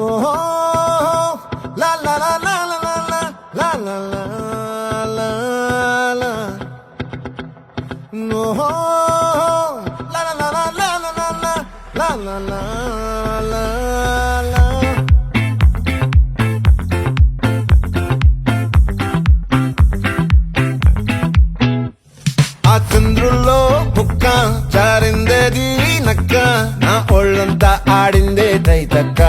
ఓహో లా లా లా లా లా లా లా లా లా లా లా ఓహో లా లా లా లా లా లా లా లా లా లా లా లా ఆ చంద్రుల్లో ముక్క జారిందేది నక్క నా ఒళ్ళంతా ఆడిందే తైతక్క